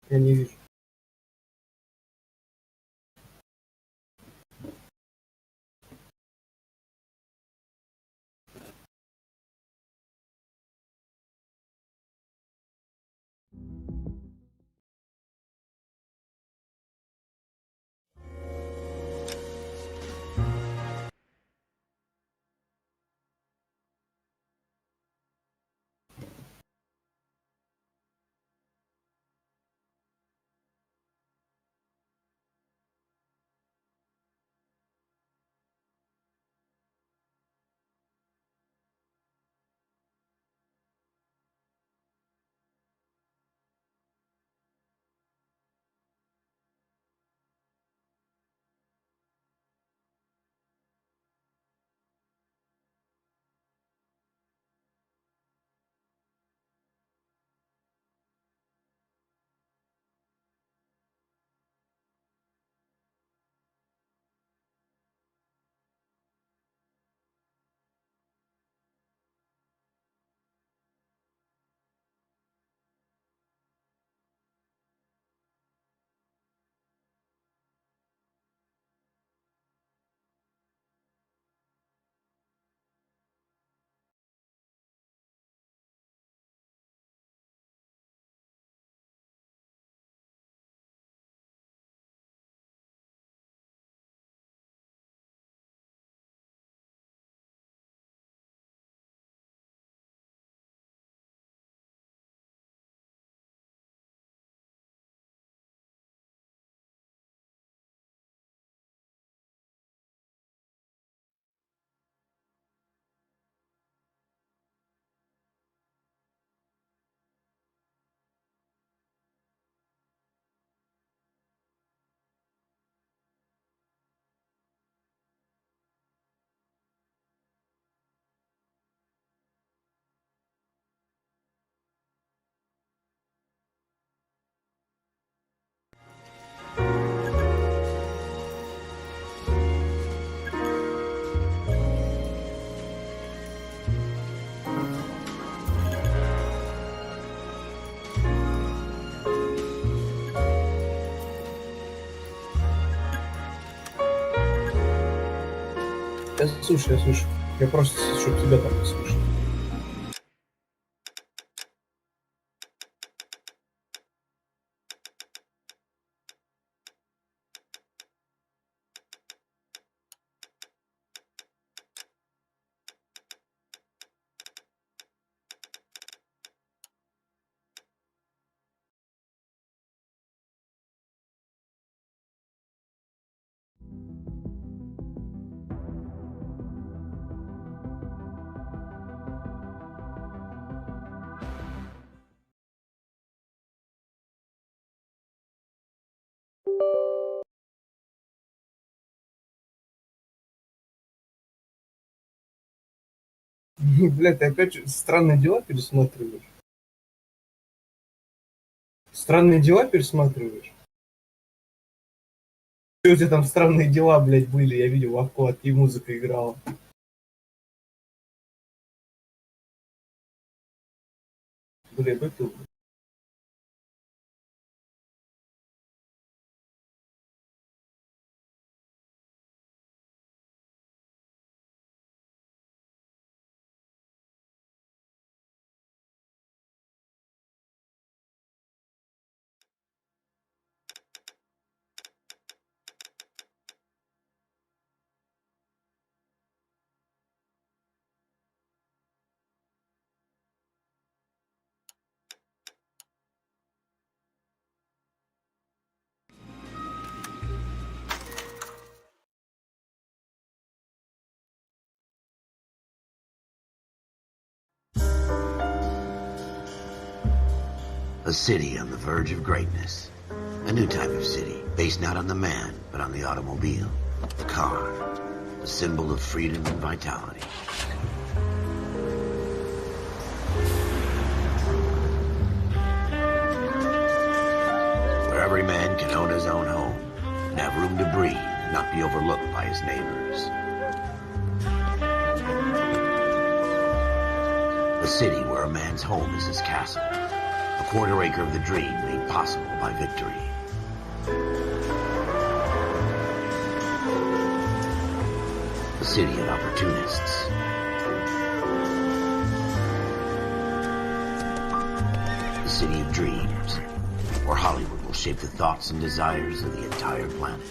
Я не вижу. Я слушаю, я слушаю. Я просто, чтобы тебя там послушать. Блядь, ты опять странные дела пересматриваешь? Странные дела пересматриваешь? Что у тебя там странные дела, блядь, были? Я видел во вкладке, и музыка играла. Блядь, выпил. A city on the verge of greatness. A new type of city, based not on the man, but on the automobile. The car. The symbol of freedom and vitality. Where every man can own his own home, and have room to breathe, and not be overlooked by his neighbors. A city where a man's home is his castle. A quarter acre of the dream made possible by victory. A city of opportunists. A city of dreams, where Hollywood will shape the thoughts and desires of the entire planet.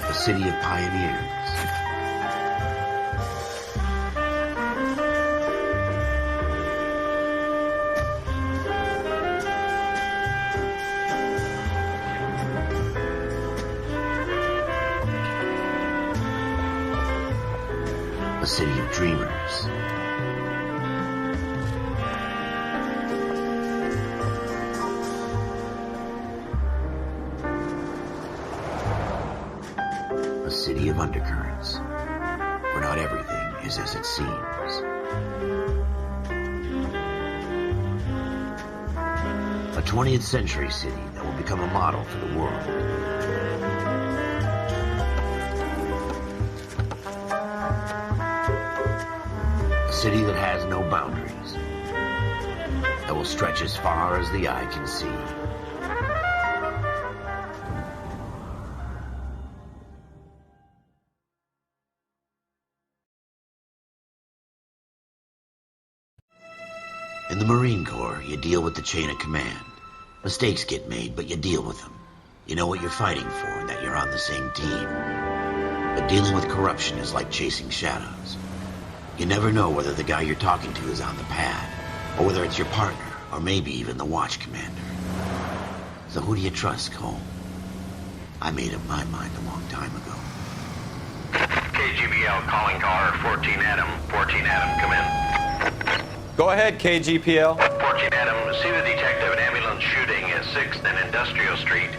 A city of pioneers. A city of dreamers. A city of undercurrents, where not everything is as it seems. A 20th century city that will become a model for the world. A city that has no boundaries, that will stretch as far as the eye can see. In the Marine Corps, you deal with the chain of command. Mistakes get made, but you deal with them. You know what you're fighting for and that you're on the same team. But dealing with corruption is like chasing shadows. You never know whether the guy you're talking to is on the pad, or whether it's your partner, or maybe even the watch commander. So who do you trust, Cole? I made up my mind a long time ago. KGBL calling car 14 Adam. 14 Adam, come in. Go ahead, KGPL. 14 Adam, see the detective, an ambulance shooting at 6th and Industrial Street.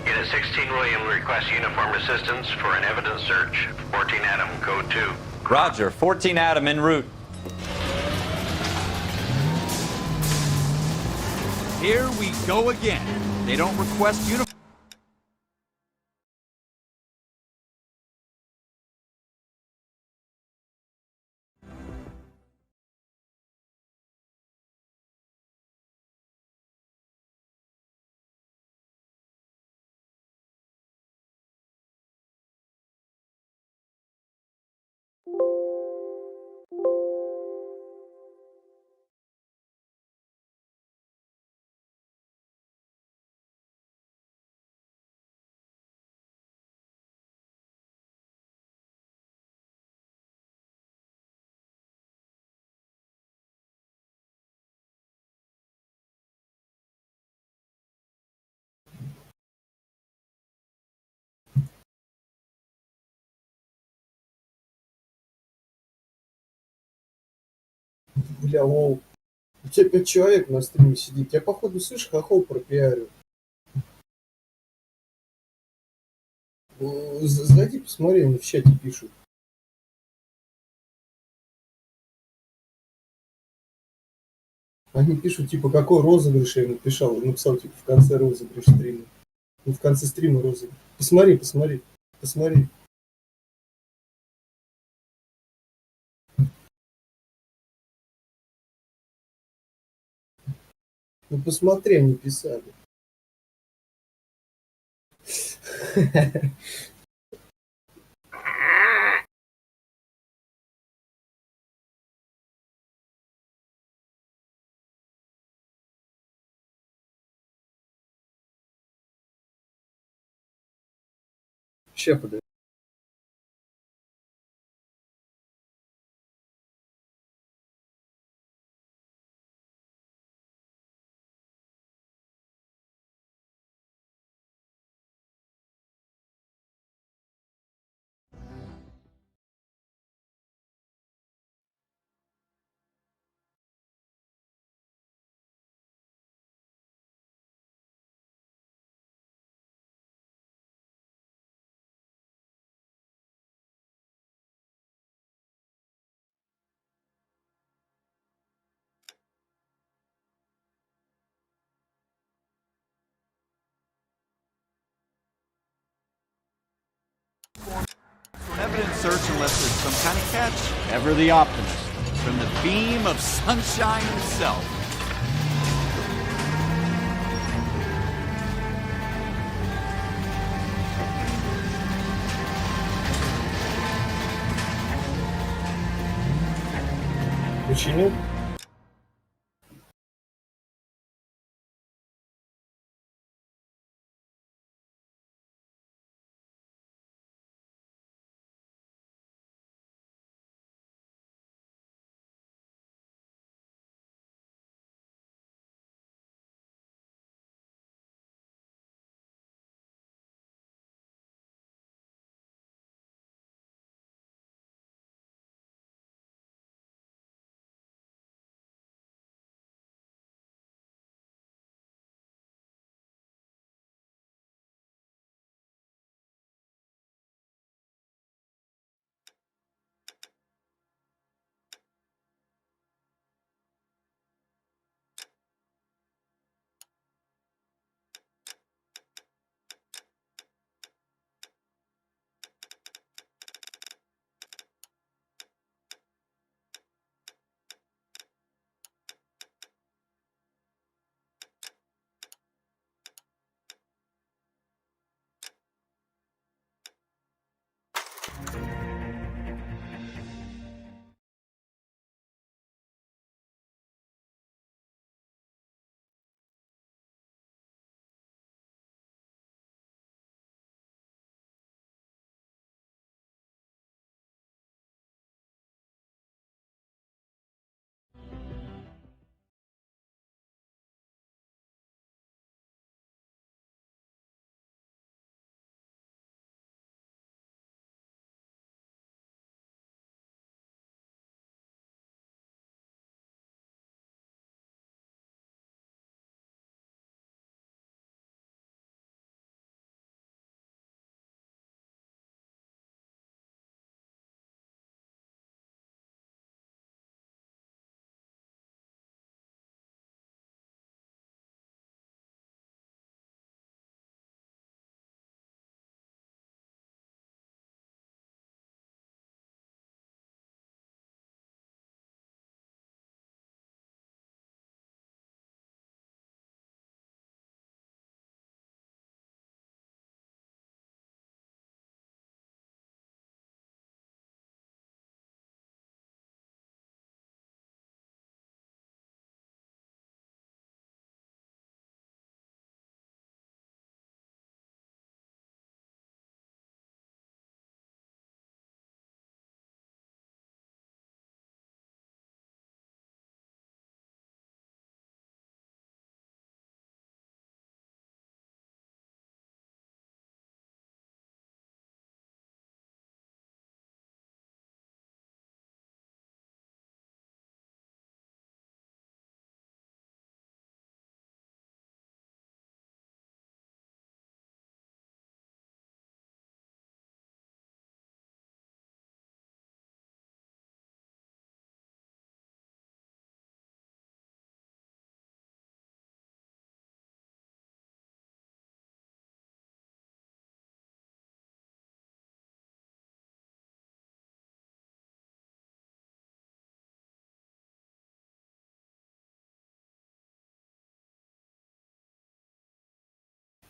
Unit 16 William requests uniformed assistance for an evidence search. 14 Adam, code 2. Roger, 14 Adam en route. Here we go again. They don't request uniform. Бля, Вов, у тебя 5 человек на стриме сидит. Я, походу, слышь, хохол пропиарю. Зайди, посмотри, они в чате пишут. Они пишут, типа, какой розыгрыш я написал, типа, в конце розыгрыш стрима. Ну, в конце стрима розыгрыш. Посмотри. Ну, посмотри, они писали. Ща, подожди. evidence search unless there's some kind of catch. Ever the optimist. From the beam of sunshine himself. Починил?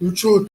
Ну чё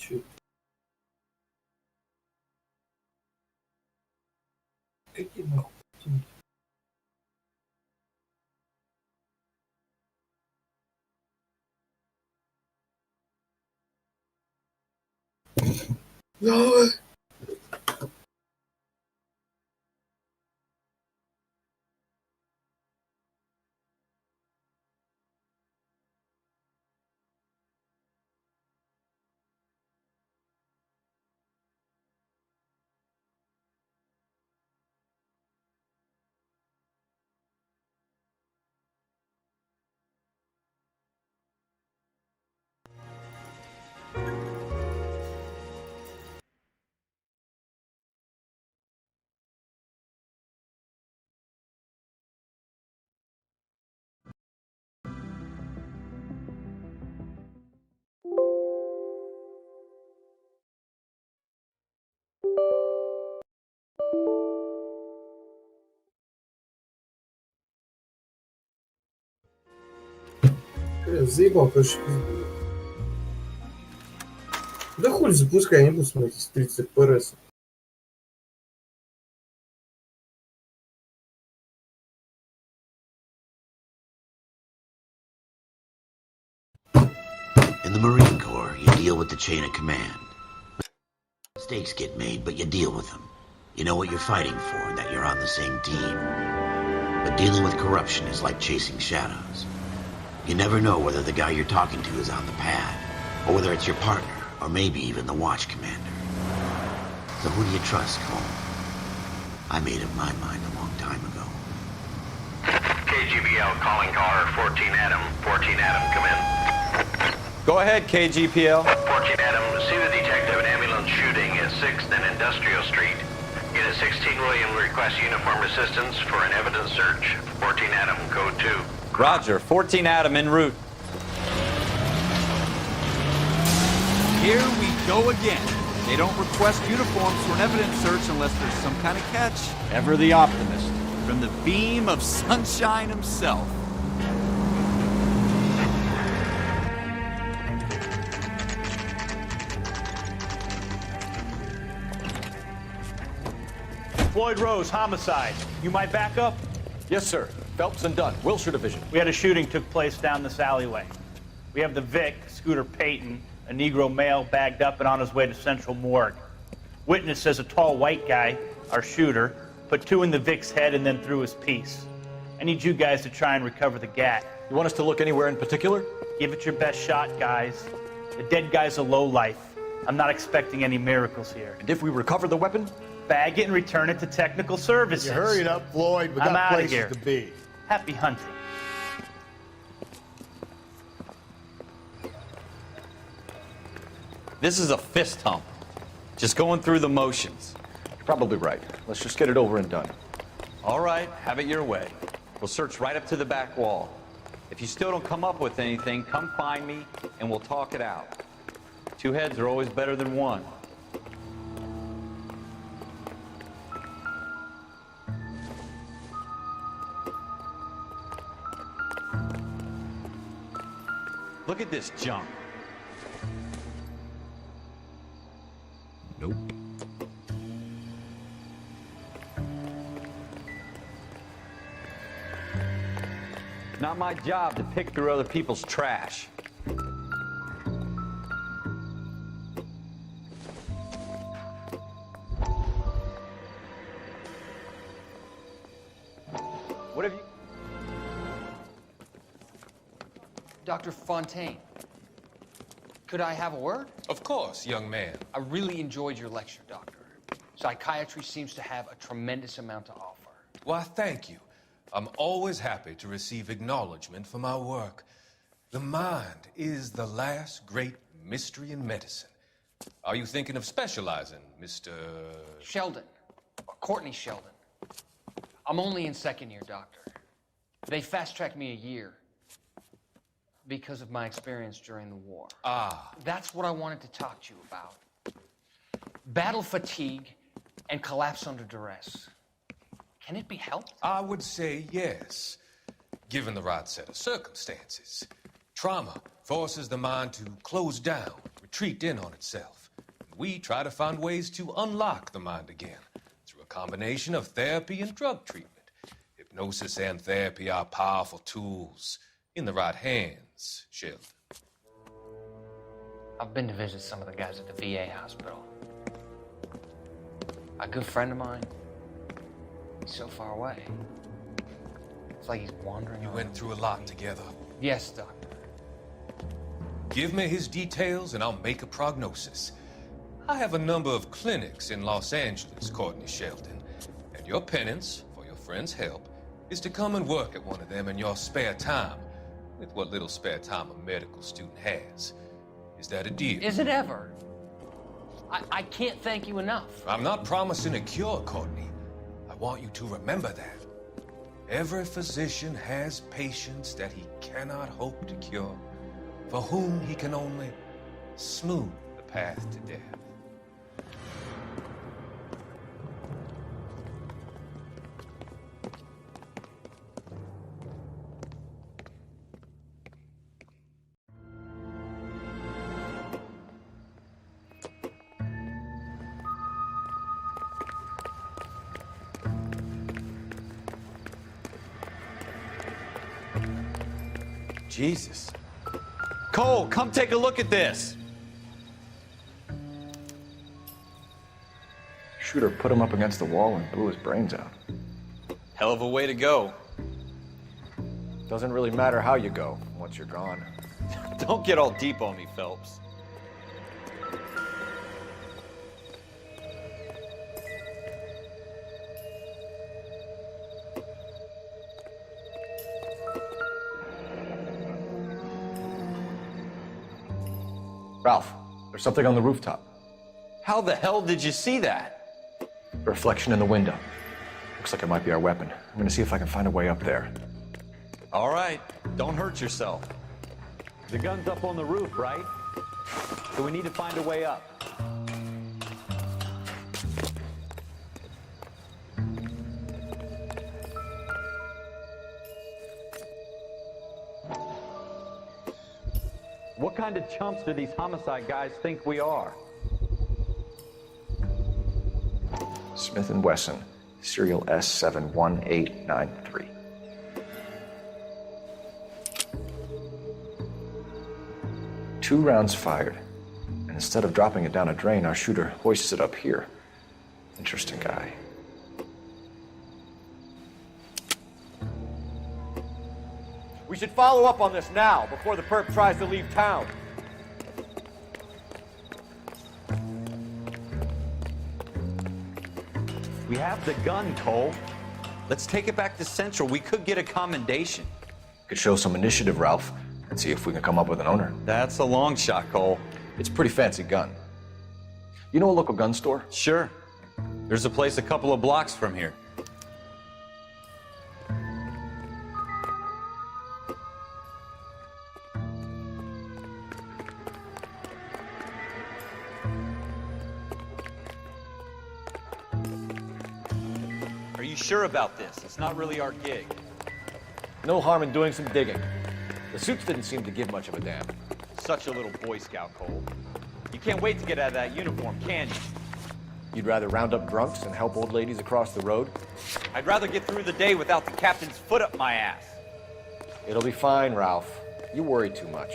Чё? Какие нахуй картинки? Давай. Заебал, короче, пизду. Да хуй запускай, я не буду смотреть с 30 FPS. In the Marine Corps, you deal with the chain of command. Mistakes get made, but you deal with them. You know what you're fighting for and that you're on the same team. But dealing with corruption is like chasing shadows. You never know whether the guy you're talking to is on the pad, or whether it's your partner, or maybe even the watch commander. So who do you trust, Cole? I made up my mind a long time ago. KGBL calling caller 14 Adam. 14 Adam, come in. Go ahead, KGPL. 14 Adam, see the detective, an ambulance shooting at 6th and Industrial Street. Unit 16 William requests uniform assistance for an evidence search. 14 Adam, code 2. Roger, 14 Adam en route. Here we go again. They don't request uniforms for an evidence search unless there's some kind of catch. Ever the optimist. From the beam of sunshine himself. Floyd Rose, homicide. You might back up? Yes, sir. Phelps and Dunn, Wilshire Division. We had a shooting took place down this alleyway. We have the Vic, Scooter Payton, a Negro male bagged up and on his way to Central Morgue. Witness says a tall white guy, our shooter, put 2 in the Vic's head and then threw his piece. I need you guys to try and recover the gat. You want us to look anywhere in particular? Give it your best shot, guys. The dead guy's a lowlife. I'm not expecting any miracles here. And if we recover the weapon? Bag it and return it to technical services. You hurried up, Floyd. We I'm got outta places here. to be. Happy hunting. This is a fist hump. Just going through the motions. You're probably right. Let's just get it over and done. All right, have it your way. We'll search right up to the back wall. If you still don't come up with anything, come find me and we'll talk it out. 2 heads are always better than 1. Look at this junk. Nope. Not my job to pick through other people's trash. What have you... Dr. Fontaine, could I have a word? Of course, young man. I really enjoyed your lecture, Doctor. Psychiatry seems to have a tremendous amount to offer. Why, thank you. I'm always happy to receive acknowledgement for my work. The mind is the last great mystery in medicine. Are you thinking of specializing, Mr. Sheldon, or Courtney Sheldon. I'm only in 2nd year, Doctor. They fast-tracked me a year because of my experience during the war. Ah. That's what I wanted to talk to you about. Battle fatigue and collapse under duress. Can it be helped? I would say yes, given the right set of circumstances. Trauma forces the mind to close down, retreat in on itself. We try to find ways to unlock the mind again through a combination of therapy and drug treatment. Hypnosis and therapy are powerful tools in the right hands, Sheldon. I've been to visit some of the guys at the VA hospital. A good friend of mine, he's so far away. It's like he's wandering You around. went through a lot together. Yes, Doctor. Give me his details and I'll make a prognosis. I have a number of clinics in Los Angeles, Courtney Sheldon, and your penance, for your friend's help, is to come and work at one of them in your spare time, with what little spare time a medical student has. Is that a deal? Is it ever? I can't thank you enough. I'm not promising a cure, Courtney. I want you to remember that. Every physician has patients that he cannot hope to cure, for whom he can only smooth the path to death. Jesus. Cole, come take a look at this. Shooter put him up against the wall and blew his brains out. Hell of a way to go. Doesn't really matter how you go once you're gone. Don't get all deep on me, Phelps. Ralph, there's something on the rooftop. How the hell did you see that? A reflection in the window. Looks like it might be our weapon. I'm gonna see if I can find a way up there. All right, don't hurt yourself. The gun's up on the roof, right? So we need to find a way up. What kind of chumps do these homicide guys think we are? Smith & Wesson, serial S71893. Two rounds fired, and instead of dropping it down a drain, our shooter hoists it up here. Interesting guy. We should follow up on this now, before the perp tries to leave town. We have the gun, Cole. Let's take it back to Central. We could get a commendation. Could show some initiative, Ralph, and see if we can come up with an owner. That's a long shot, Cole. It's a pretty fancy gun. You know a local gun store? Sure. There's a place a couple of blocks from here. Are you sure about this? It's not really our gig. No harm in doing some digging. The suits didn't seem to give much of a damn. Such a little Boy Scout, Cole. You can't wait to get out of that uniform, can you? You'd rather round up drunks and help old ladies across the road? I'd rather get through the day without the captain's foot up my ass. It'll be fine, Ralph. You worry too much.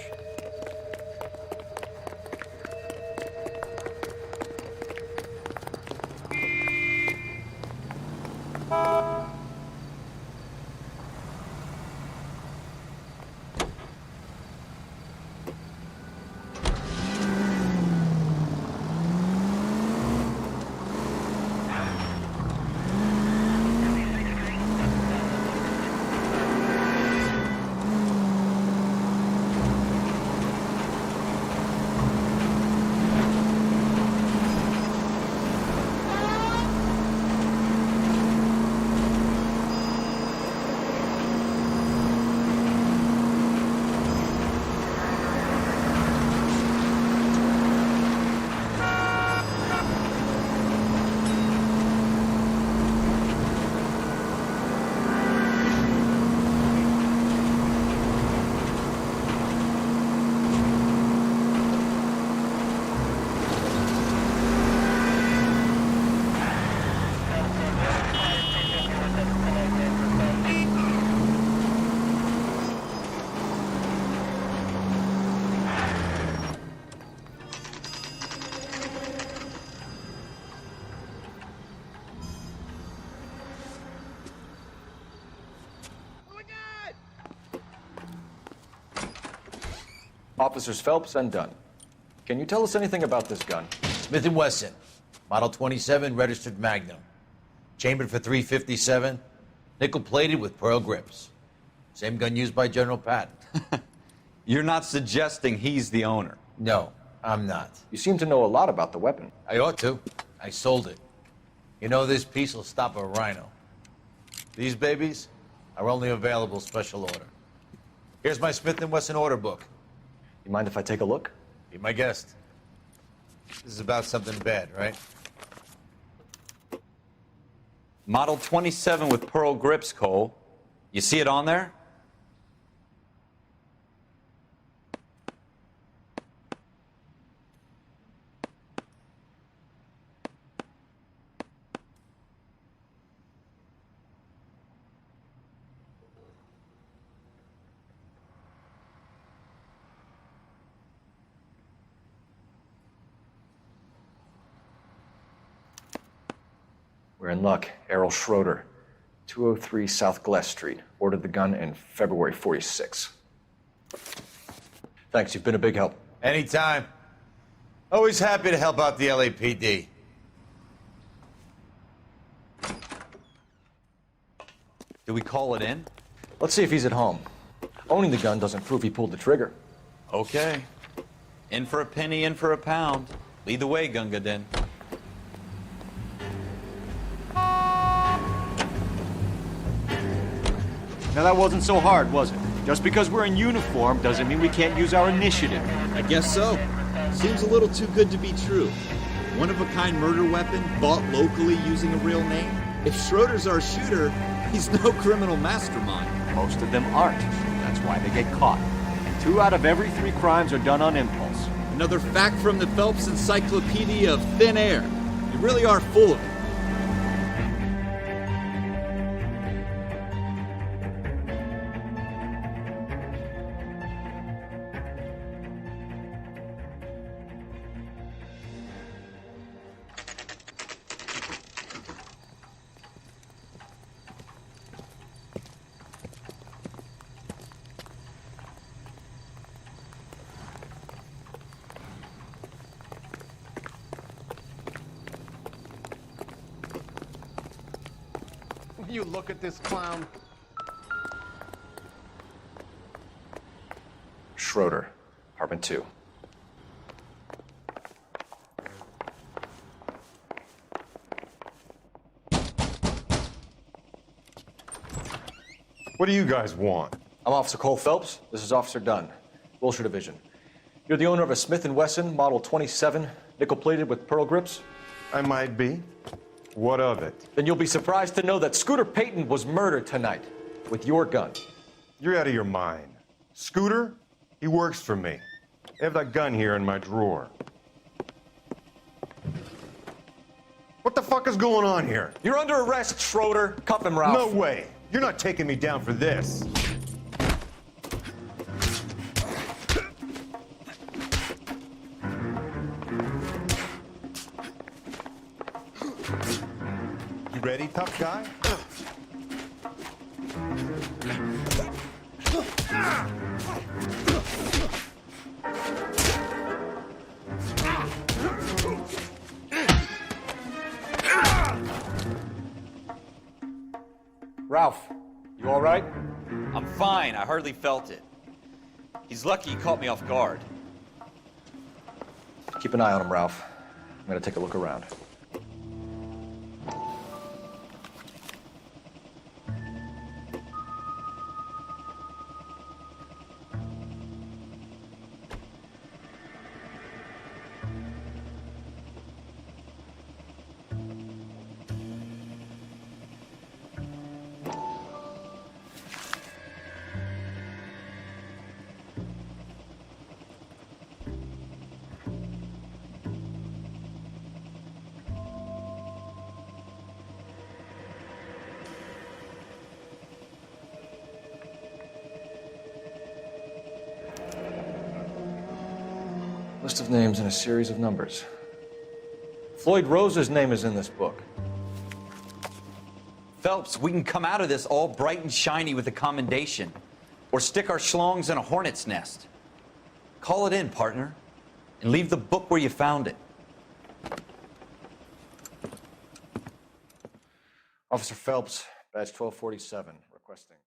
Officers Phelps and Dunn. Can you tell us anything about this gun? Smith & Wesson, Model 27, registered Magnum. Chambered for .357, nickel-plated with pearl grips. Same gun used by General Patton. You're not suggesting he's the owner? No, I'm not. You seem to know a lot about the weapon. I ought to. I sold it. You know, this piece will stop a rhino. These babies are only available special order. Here's my Smith & Wesson order book. You mind if I take a look? Be my guest. This is about something bad, right? Model 27 with pearl grips, Cole. You see it on there? We're in luck. Errol Schroeder, 203 South Glass Street. Ordered the gun in February '46. Thanks, you've been a big help. Anytime. Always happy to help out the LAPD. Do we call it in? Let's see if he's at home. Owning the gun doesn't prove he pulled the trigger. Okay. In for a penny, in for a pound. Lead the way, Gunga Din. Now that wasn't so hard, was it? Just because we're in uniform doesn't mean we can't use our initiative. I guess so. Seems a little too good to be true. One-of-a-kind murder weapon bought locally using a real name? If Schroeder's our shooter, he's no criminal mastermind. Most of them aren't. That's why they get caught. And 2 out of every 3 crimes are done on impulse. Another fact from the Phelps Encyclopedia of Thin Air. You really are full of it. You look at this clown. Schroeder, apartment 2. What do you guys want? I'm Officer Cole Phelps. This is Officer Dunn, Wilshire Division. You're the owner of a Smith & Wesson Model 27, nickel-plated with pearl grips? I might be. What of it? Then you'll be surprised to know that Scooter Payton was murdered tonight with your gun. You're out of your mind. Scooter? He works for me. I have that gun here in my drawer. What the fuck is going on here? You're under arrest, Schroeder. Cuff him, Ralph. No way. You're not taking me down for this. You ready, tough guy? Ralph, you all right? I'm fine. I hardly felt it. He's lucky he caught me off guard. Keep an eye on him, Ralph. I'm gonna take a look around. List of names and a series of numbers. Floyd Rose's name is in this book. Phelps, we can come out of this all bright and shiny with a commendation. Or stick our schlongs in a hornet's nest. Call it in, partner. And leave the book where you found it. Officer Phelps, badge 1247, requesting.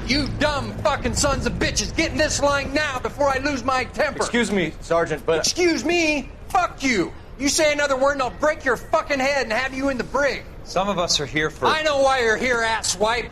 You dumb fucking sons of bitches, get in this line now before I lose my temper. Excuse me, Sergeant, but... Excuse me? Fuck you. You say another word and I'll break your fucking head and have you in the brig. Some of us are here for... I know why you're here, asswipe.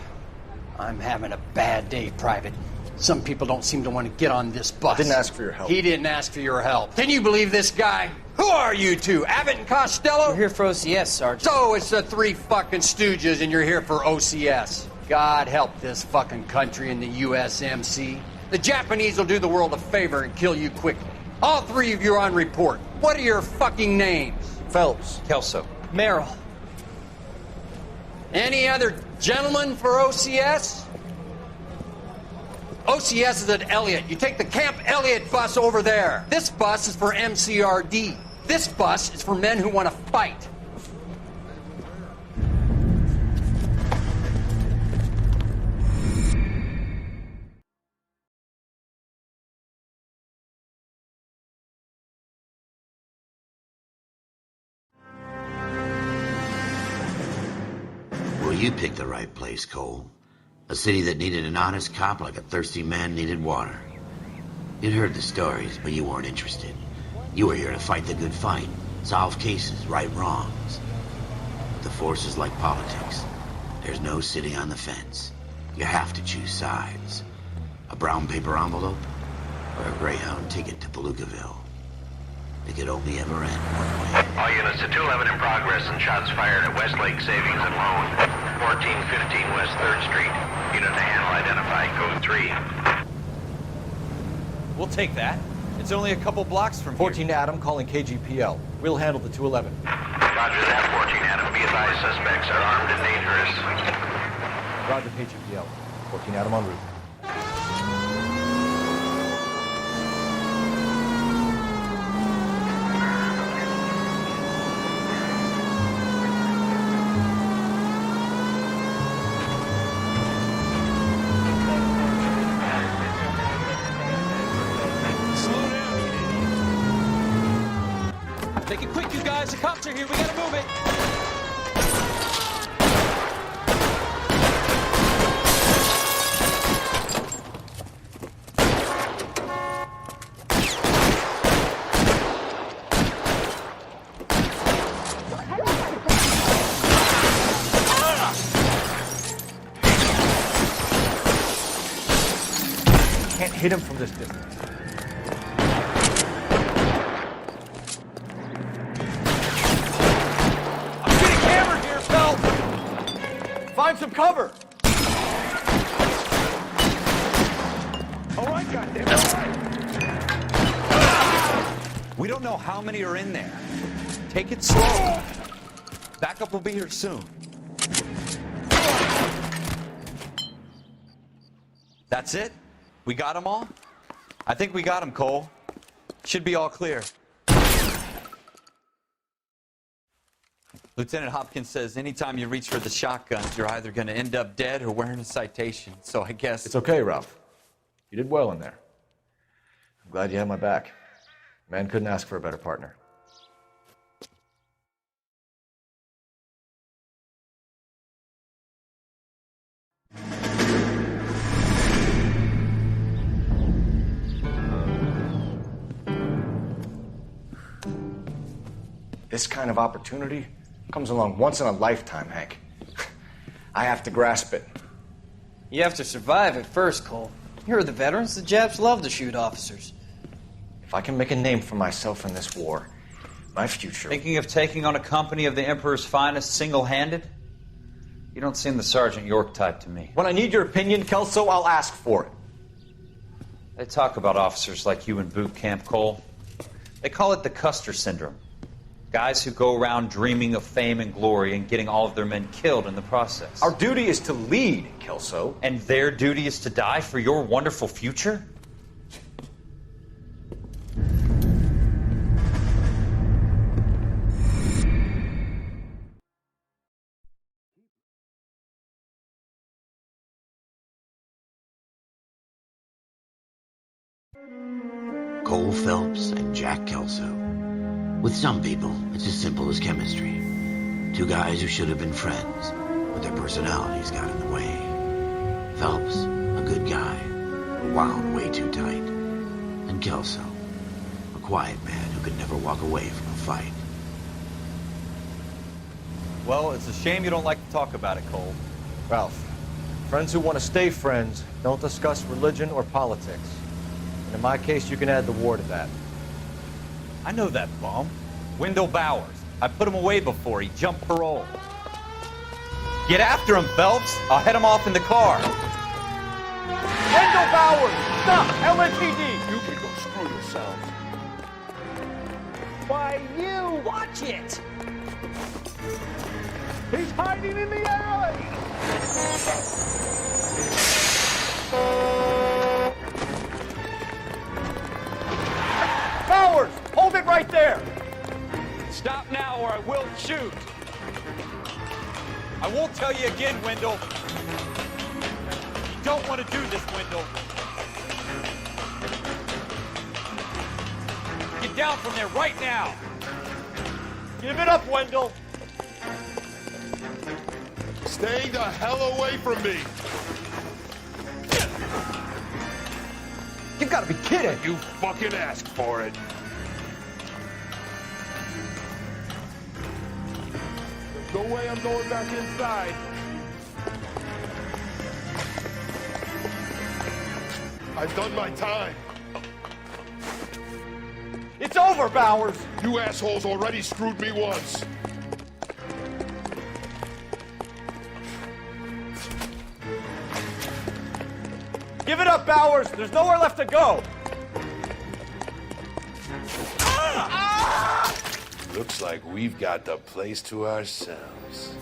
I'm having a bad day, Private. Some people don't seem to want to get on this bus. I didn't ask for your help. He didn't ask for your help. Can you believe this guy? Who are you two? Abbott and Costello? We're here for OCS, Sergeant. So it's the three fucking stooges and you're here for OCS. God help this fucking country and the USMC. The Japanese will do the world a favor and kill you quickly. All three of you are on report. What are your fucking names? Phelps. Kelso. Merrill. Any other gentlemen for OCS? OCS is at Elliott. You take the Camp Elliott bus over there. This bus is for MCRD. This bus is for men who want to fight. Well, you picked the right place, Cole. A city that needed an honest cop like a thirsty man needed water. You'd heard the stories, but you weren't interested. You were here to fight the good fight, solve cases, right wrongs. The force is like politics. There's no sitting on the fence. You have to choose sides. A brown paper envelope or a Greyhound ticket to Palookaville. It could only ever end one way. All units to 211 in progress and shots fired at Westlake Savings and Loan, 1415 West 3rd Street. Unit to handle identified, code 3. We'll take that. It's only a couple blocks from 14 Adam calling KGPL. We'll handle the 211. Roger that, 14 Adam. Be advised, suspects are armed and dangerous. Roger KGPL. 14 Adam en route. Make it quick, you guys. The cops are here. We gotta move it. Can't hit him from this distance. Find some cover! All right, goddamn, all right. We don't know how many are in there. Take it slow. Backup will be here soon. That's it? We got them all? I think we got them, Cole. Should be all clear. Lieutenant Hopkins says anytime you reach for the shotgun, you're either going to end up dead or wearing a citation. So I guess... It's okay, Ralph. You did well in there. I'm glad you had my back. Man couldn't ask for a better partner. This kind of opportunity comes along once in a lifetime, Hank. I have to grasp it. You have to survive at first, Cole. You're the veterans. The Japs love to shoot officers. If I can make a name for myself in this war, My future. Thinking of taking on a company of the Emperor's finest single-handed? You don't seem the Sergeant York type to me. When I need your opinion, Kelso, I'll ask for it. They talk about officers like you in boot camp, Cole. They call it the Custer syndrome. Guys who go around dreaming of fame and glory and getting all of their men killed in the process. Our duty is to lead, Kelso. And their duty is to die for your wonderful future? Cole Phelps and Jack Kelso. With some people, it's as simple as chemistry. Two guys who should have been friends, but their personalities got in the way. Phelps, a good guy, wound way too tight. And Kelso, a quiet man who could never walk away from a fight. Well, it's a shame you don't like to talk about it, Cole. Ralph, friends who want to stay friends don't discuss religion or politics. And in my case, you can add the war to that. I know that bum. Wendell Bowers. I put him away before he jumped parole. Get after him, Phelps. I'll head him off in the car. Wendell Bowers! Stop! LAPD! You can go screw yourself. Why, you! Watch it! He's hiding in the alley! Bowers! Hold it right there! Stop now or I will shoot. I won't tell you again, Wendell. You don't want to do this, Wendell. Get down from there right now. Give it up, Wendell. Stay the hell away from me. You gotta be kidding. You fucking asked for it. There's no way I'm going back inside. I've done my time. It's over, Bowers. You assholes already screwed me once. Give it up, Bowers. There's nowhere left to go. Looks like we've got the place to ourselves.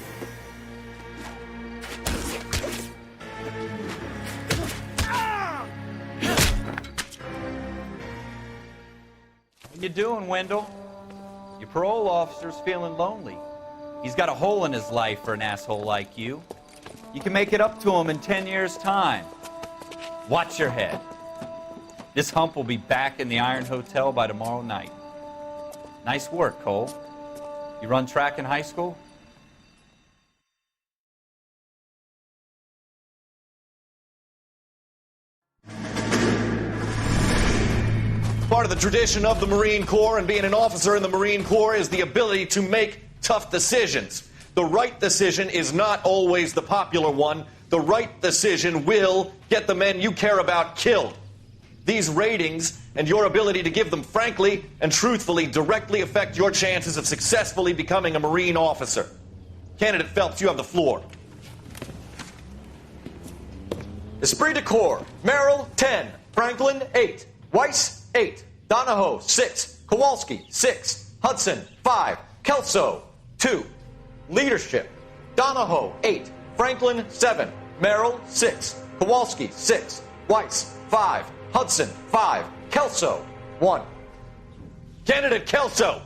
What you doing, Wendell? Your parole officer's feeling lonely. He's got a hole in his life for an asshole like you. You can make it up to him in 10 years' time. Watch your head. This hump will be back in the Iron Hotel by tomorrow night. Nice work, Cole. You run track in high school? Part of the tradition of the Marine Corps and being an officer in the Marine Corps is the ability to make tough decisions. The right decision is not always the popular one. The right decision will get the men you care about killed. These ratings and your ability to give them frankly and truthfully directly affect your chances of successfully becoming a Marine officer. Candidate Phelps, you have the floor. Esprit de Corps, Merrill, 10. Franklin, 8. Weiss, 8. Donahoe, 6. Kowalski, 6. Hudson, 5. Kelso, 2. Leadership, Donahoe, 8. Franklin, 7. Merrill, 6. Kowalski, 6. Weiss, 5. Hudson, 5. Kelso, 1. Candidate Kelso.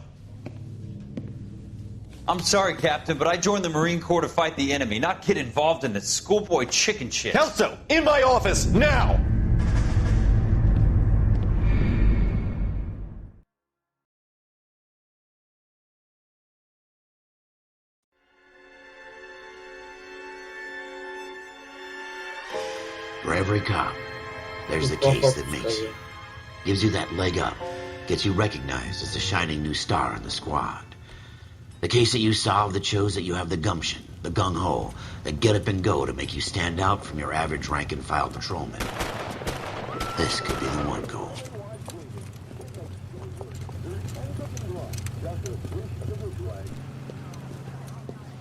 I'm sorry, Captain, but I joined the Marine Corps to fight the enemy, not get involved in this schoolboy chicken shit. Kelso, in my office, now! For every cop, there's the case that makes you. Gives you that leg up. Gets you recognized as the shining new star in the squad. The case that you solve that shows that you have the gumption, the gung-ho, the get up and go to make you stand out from your average rank-and-file patrolman. This could be the one, Cole.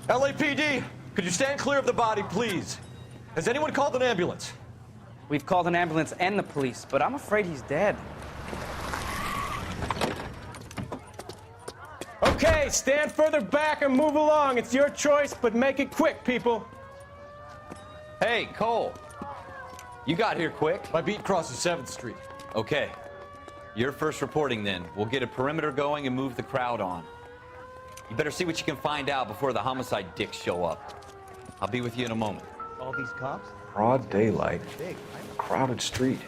LAPD, could you stand clear of the body, please? Has anyone called an ambulance? We've called an ambulance and the police, but I'm afraid he's dead. Okay, stand further back and move along. It's your choice, but make it quick, people. Hey, Cole. You got here quick. My beat crosses 7th Street. Okay. You're first reporting then. We'll get a perimeter going and move the crowd on. You better see what you can find out before the homicide dicks show up. I'll be with you in a moment. All these cops? Broad daylight, a crowded street.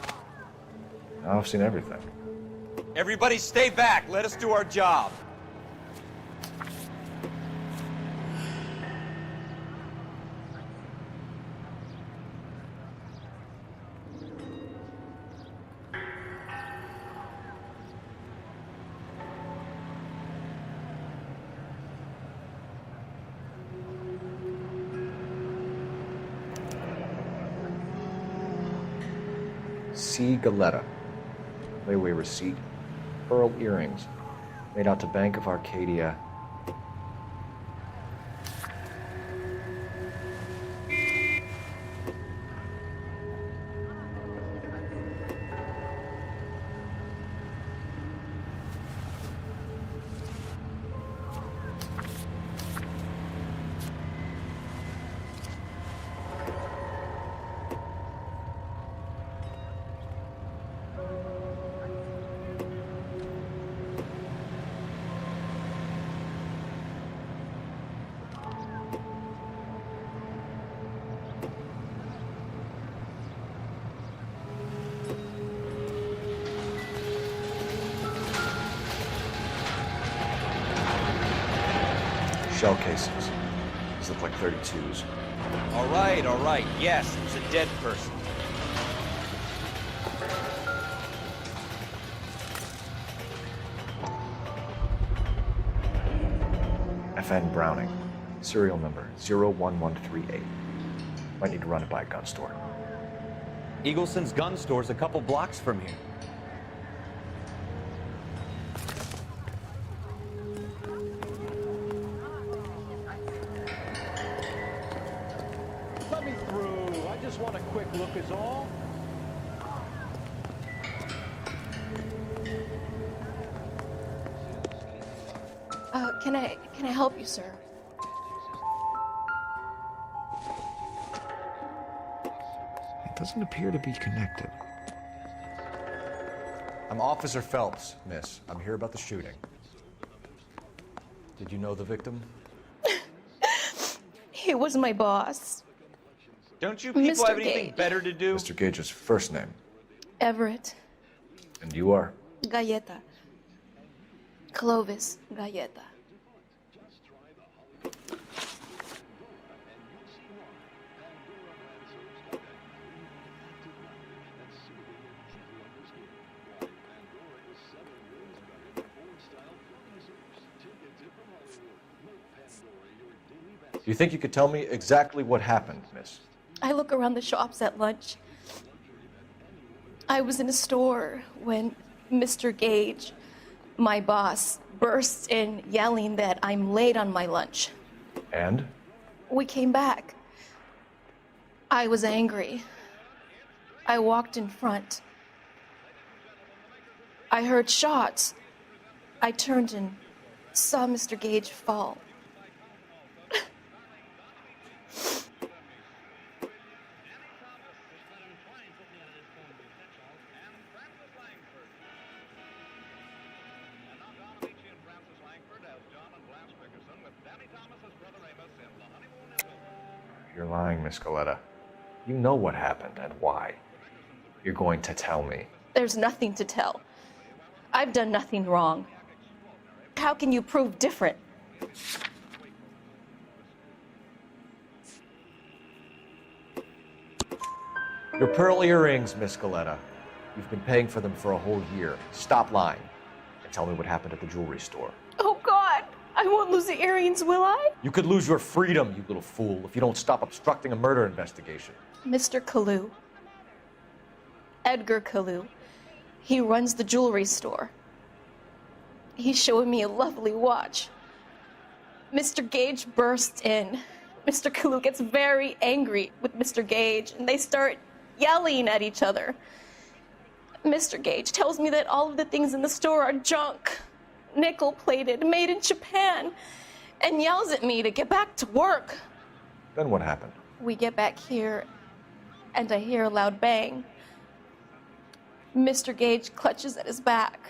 Now I've seen everything. Everybody stay back. Let us do our job. C. Galetta. Layaway receipt. Pearl earrings. Made out to Bank of Arcadia. Shell casings. These look like 32s. All right. Yes, it's a dead person. FN Browning. Serial number 01138. Might need to run it by a gun store. Eagleson's gun store's a couple blocks from here. Let me through. I just want a quick look is all. Can I help you, sir? It doesn't appear to be connected. I'm Officer Phelps, miss. I'm here about the shooting. Did you know the victim? He was my boss. Don't you people Mr. have anything Gage. better to do? Mr. Gage's first name. Everett. And you are? Galleta. Clovis Galleta. Do you think you could tell me exactly what happened, miss? I look around the shops at lunch. I was in a store when Mr. Gage, my boss, bursts in yelling that I'm late on my lunch. And? We came back. I was angry. I walked in front. I heard shots. I turned and saw Mr. Gage fall. You're lying, Miss Galetta. You know what happened and why. You're going to tell me. There's nothing to tell. I've done nothing wrong. How can you prove different? Your pearl earrings, Miss Galetta. You've been paying for them for a whole year. Stop lying and tell me what happened at the jewelry store. Oh, God! I won't lose the earrings, will I? You could lose your freedom, you little fool, if you don't stop obstructing a murder investigation. Mr. Kalu. Edgar Kalu. He runs the jewelry store. He's showing me a lovely watch. Mr. Gage bursts in. Mr. Kalu gets very angry with Mr. Gage, and they start yelling at each other. Mr. Gage tells me that all of the things in the store are junk, nickel-plated, made in Japan, and yells at me to get back to work. Then what happened? We get back here, and I hear a loud bang. Mr. Gage clutches at his back.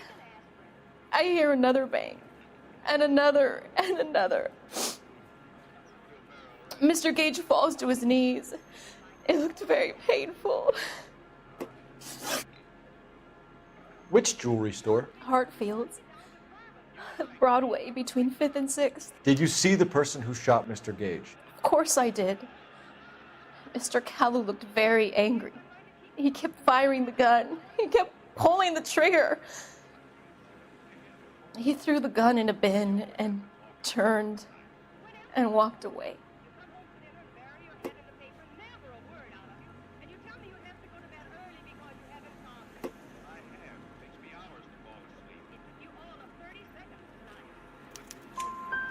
I hear another bang, and another, and another. Mr. Gage falls to his knees. It looked very painful. Which jewelry store? Hartfield's. Broadway, between 5th and 6th. Did you see the person who shot Mr. Gage? Of course I did. Mr. Kalu looked very angry. He kept firing the gun. He kept pulling the trigger. He threw the gun in a bin and turned and walked away.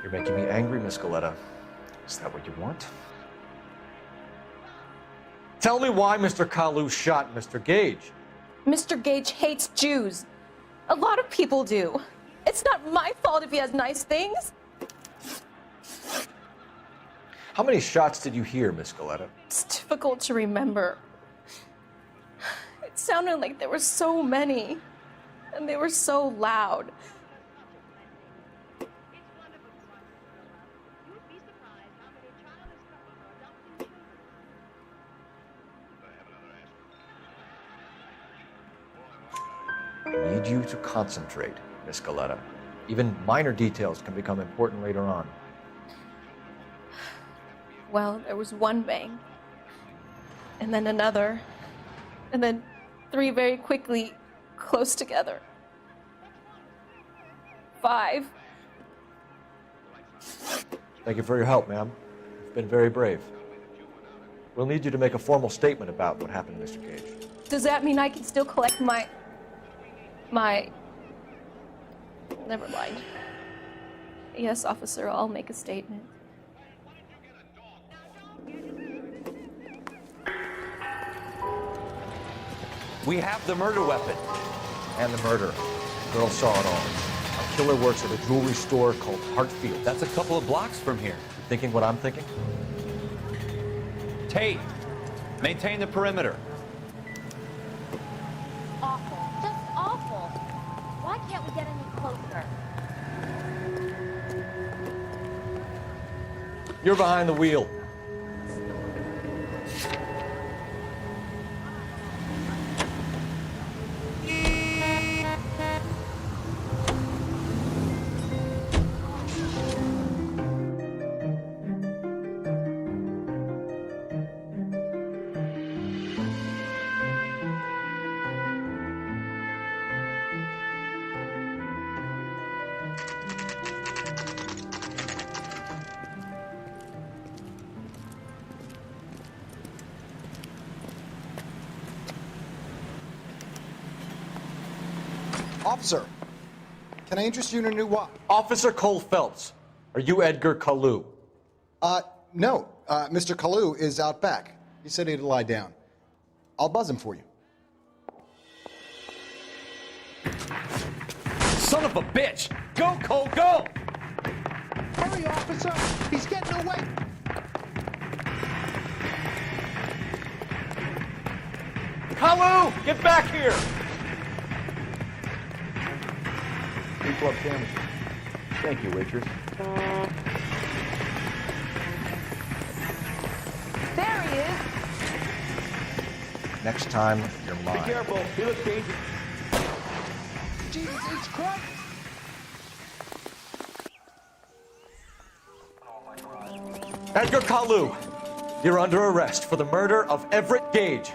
You're making me angry, Miss Galetta. Is that what you want? Tell me why Mr. Kalu shot Mr. Gage. Mr. Gage hates Jews. A lot of people do. It's not my fault if he has nice things. How many shots did you hear, Miss Galetta? It's difficult to remember. It sounded like there were so many, and they were so loud. I need you to concentrate, Miss Galetta. Even minor details can become important later on. Well, there was one bang, and then another, and then 3 very quickly, close together. 5. Thank you for your help, ma'am. You've been very brave. We'll need you to make a formal statement about what happened to Mr. Gage. Does that mean I can still collect my... Never mind. Yes, officer, I'll make a statement. We have the murder weapon. And the murder. The girl saw it all. Our killer works at a jewelry store called Hartfield. That's a couple of blocks from here. You thinking what I'm thinking? Tate, maintain the perimeter. Awful. Just awful. Why can't we get any closer? You're behind the wheel. Officer, can I interest you in a new watch? Officer Cole Phelps, are you Edgar Kalu? No. Mr. Kalu is out back. He said he'd lie down. I'll buzz him for you. Son of a bitch! Go, Cole, go! Hurry, officer! He's getting away! Kalu, get back here! Club sandwiches. Thank you, waitress. There he is. Next time, you're Be mine. careful. He looks dangerous. Jesus H. Christ! Edgar Kalu, you're under arrest for the murder of Everett Gage.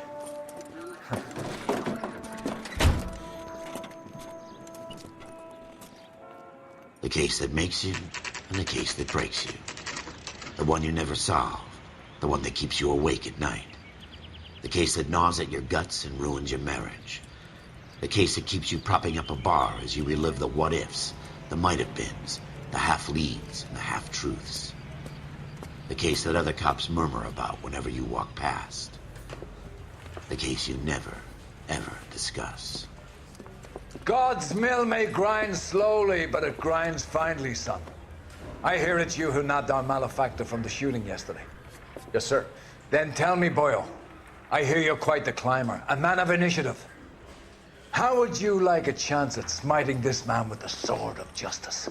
The case that makes you and the case that breaks you. The one you never solve. The one that keeps you awake at night. The case that gnaws at your guts and ruins your marriage. The case that keeps you propping up a bar as you relive the what-ifs The might-have-beens, the half-leads, and the half-truths. The case that other cops murmur about whenever you walk past. The case you never, ever discuss. God's mill may grind slowly, but it grinds finely, son. I hear it's you who nabbed our malefactor from the shooting yesterday. Yes, sir. Then tell me, Boyle, I hear you're quite the climber, a man of initiative. How would you like a chance at smiting this man with the sword of justice?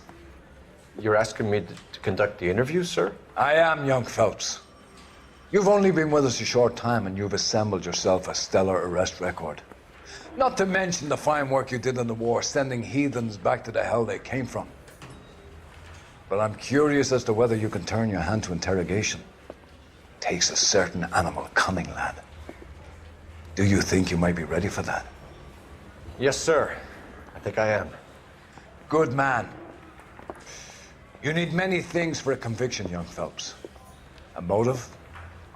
You're asking me to conduct the interview, sir? I am, young Phelps. You've only been with us a short time, and you've assembled yourself a stellar arrest record. Not to mention the fine work you did in the war, sending heathens back to the hell they came from. But I'm curious as to whether you can turn your hand to interrogation. Takes a certain animal cunning, lad. Do you think you might be ready for that? Yes, sir. I think I am. Good man. You need many things for a conviction, young Phelps. A motive,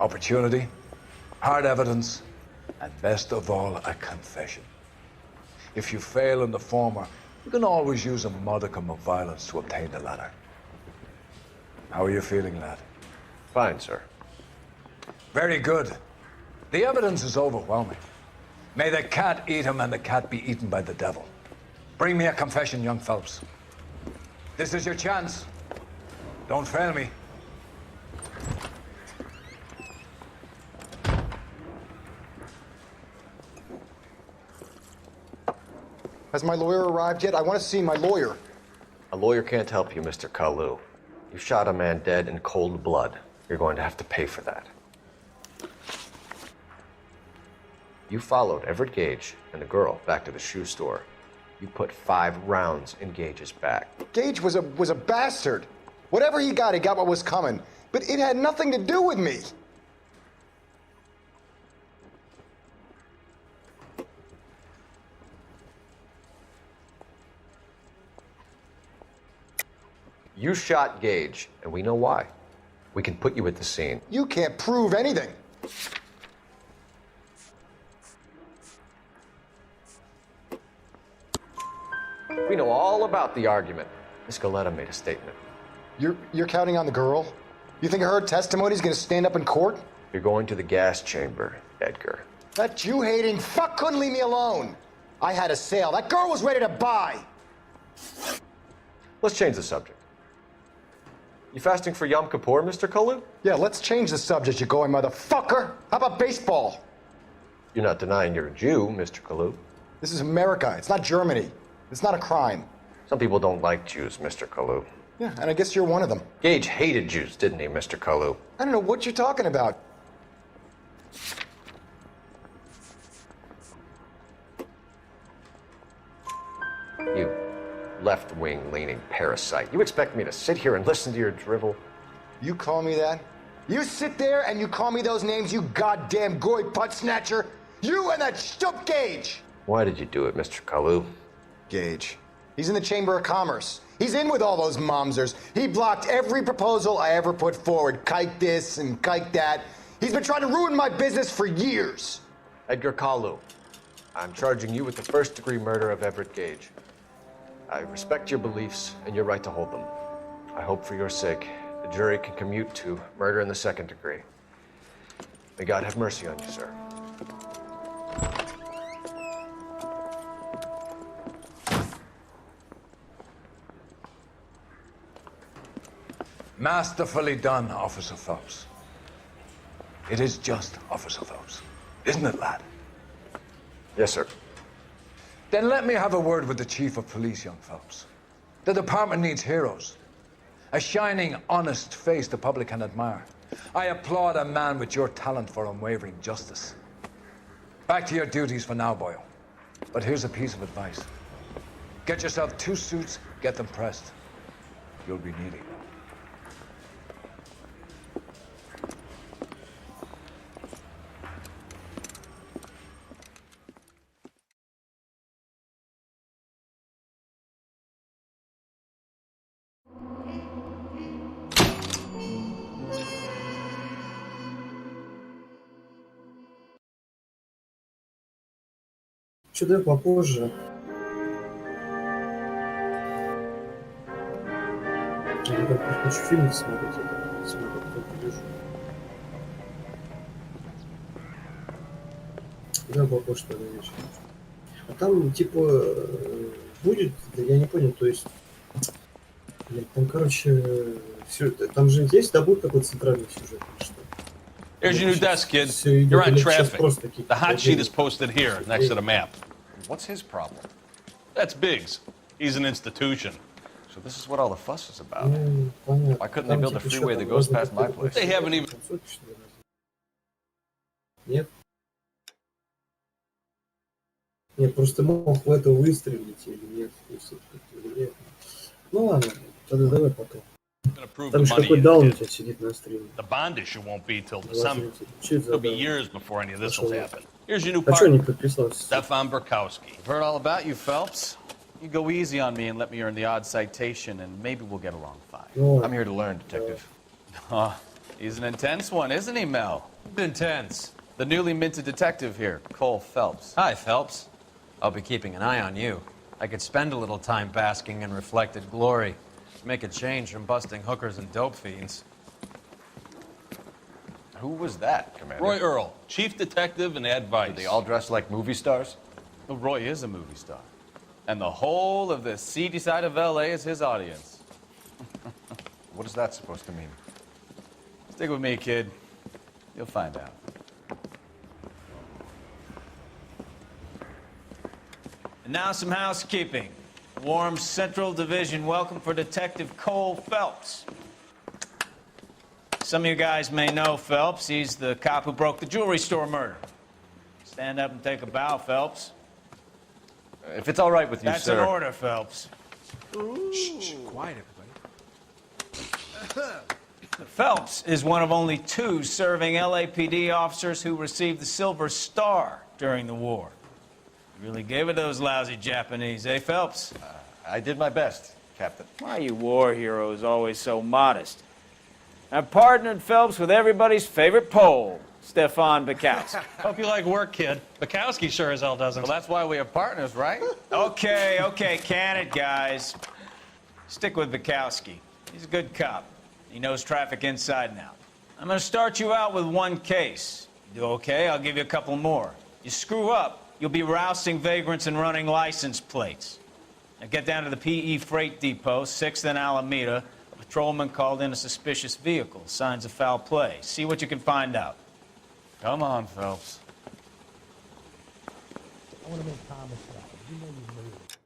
opportunity, hard evidence, and best of all, a confession. If you fail in the former, you can always use a modicum of violence to obtain the latter. How are you feeling, lad? Fine, sir. Very good. The evidence is overwhelming. May the cat eat him and the cat be eaten by the devil. Bring me a confession, young Phelps. This is your chance. Don't fail me. Has my lawyer arrived yet? I want to see my lawyer. A lawyer can't help you, Mr. Kalu. You shot a man dead in cold blood. You're going to have to pay for that. You followed Everett Gage and the girl back to the shoe store. You put 5 rounds in Gage's back. Gage was a bastard. Whatever he got what was coming. But it had nothing to do with me. You shot Gage, and we know why. We can put you at the scene. You can't prove anything. We know all about the argument. Miss Galetta made a statement. You're counting on the girl? You think her testimony is going to stand up in court? You're going to the gas chamber, Edgar. That Jew-hating fuck couldn't leave me alone. I had a sale. That girl was ready to buy. Let's change the subject. You fasting for Yom Kippur, Mr. Kalu? Yeah, let's change the subject, you going motherfucker. How about baseball? You're not denying you're a Jew, Mr. Kalu. This is America. It's not Germany. It's not a crime. Some people don't like Jews, Mr. Kalu. Yeah, and I guess you're one of them. Gage hated Jews, didn't he, Mr. Kalu? I don't know what you're talking about. You left-wing leaning parasite. You expect me to sit here and listen to your drivel? You call me that? You sit there and you call me those names, you goddamn goy putt snatcher? You and that stup Gage! Why did you do it, Mr. Kalu? Gage. He's in the Chamber of Commerce. He's in with all those momsers. He blocked every proposal I ever put forward. Kike this and kike that. He's been trying to ruin my business for years. Edgar Kalu, I'm charging you with the first-degree murder of Everett Gage. I respect your beliefs and your right to hold them. I hope for your sake the jury can commute to murder in the second degree. May God have mercy on you, sir. Masterfully done, Officer Phelps. It is just, Officer Phelps. Isn't it, lad? Yes, sir. Then let me have a word with the Chief of Police, young Phelps. The department needs heroes. A shining, honest face the public can admire. I applaud a man with your talent for unwavering justice. Back to your duties for now, Boyle. But here's a piece of advice. Get yourself 2 suits, get them pressed. You'll be needing them. Что-то попозже. Я никак не хочу фильм смотреть, это смотрю, только вижу. Да, бабушка, что ли, вечер. А там, типа, будет, да я не понял, то есть, блядь, там, короче, все, там же есть, да, будет какой-то центральный сюжет, или что? Here's your new desk, kid. Все идет, You're on или сейчас traffic. просто какие-то The hot sheet отдельные- is posted here, next to the map. What's his problem? That's Biggs. He's an institution. So this is what all the fuss is about. Ну, понятно. Why couldn't they Там, build a типа, freeway что that там, goes разве past my какой-то place? They haven't even- концовки, что ли, разве? Нет? Нет, просто мог в это выстрелить или нет. Если это или нет. Ну ладно, тогда давай потом. Gonna prove Там the же money какой is даун у his. тебя сидит на стриме. The bond issue won't be till December. Че это за It'll be даун? years before any of this will Пошел. happen. Here's your new А что не partner, подписался? Stefan Burkowski. I've heard all about you, Phelps. You go easy on me and let me earn the odd citation, and maybe we'll get along fine. Ну, I'm here to learn, Detective. Oh, he's an intense one, isn't he, Mel? Intense. The newly minted detective here, Cole Phelps. Hi, Phelps. I'll be keeping an eye on you. I could spend a little time basking in reflected glory. Make a change from busting hookers and dope fiends. Who was that, Commander? Roy Earl, chief detective and advice. Did they all dress like movie stars? Well, Roy is a movie star. And the whole of the seedy side of L.A. is his audience. What is that supposed to mean? Stick with me, kid. You'll find out. And now some housekeeping. Warm Central Division welcome for Detective Cole Phelps. Some of you guys may know Phelps. He's the cop who broke the jewelry store murder. Stand up and take a bow, Phelps. If it's all right with you, That's sir. an order, Phelps. Shh, quiet, everybody. Phelps is one of only 2 serving LAPD officers who received the Silver Star during the war. Really gave it those lousy Japanese, eh, Phelps? I did my best, Captain. Why are you war heroes always so modest? I've partnered Phelps with everybody's favorite Pole, Stefan Bukowski. Hope you like work, kid. Bukowski sure as hell doesn't. Well, that's why we are partners, right? Okay, can it, guys. Stick with Bukowski. He's a good cop. He knows traffic inside and out. I'm going to start you out with 1 case. You do okay, I'll give you a couple more. You screw up, you'll be rousting vagrants and running license plates. Now get down to the PE Freight Depot, 6th and Alameda. A patrolman called in a suspicious vehicle. Signs of foul play. See what you can find out. Come on, Phelps. I want to make Thomas proud. You know you made it.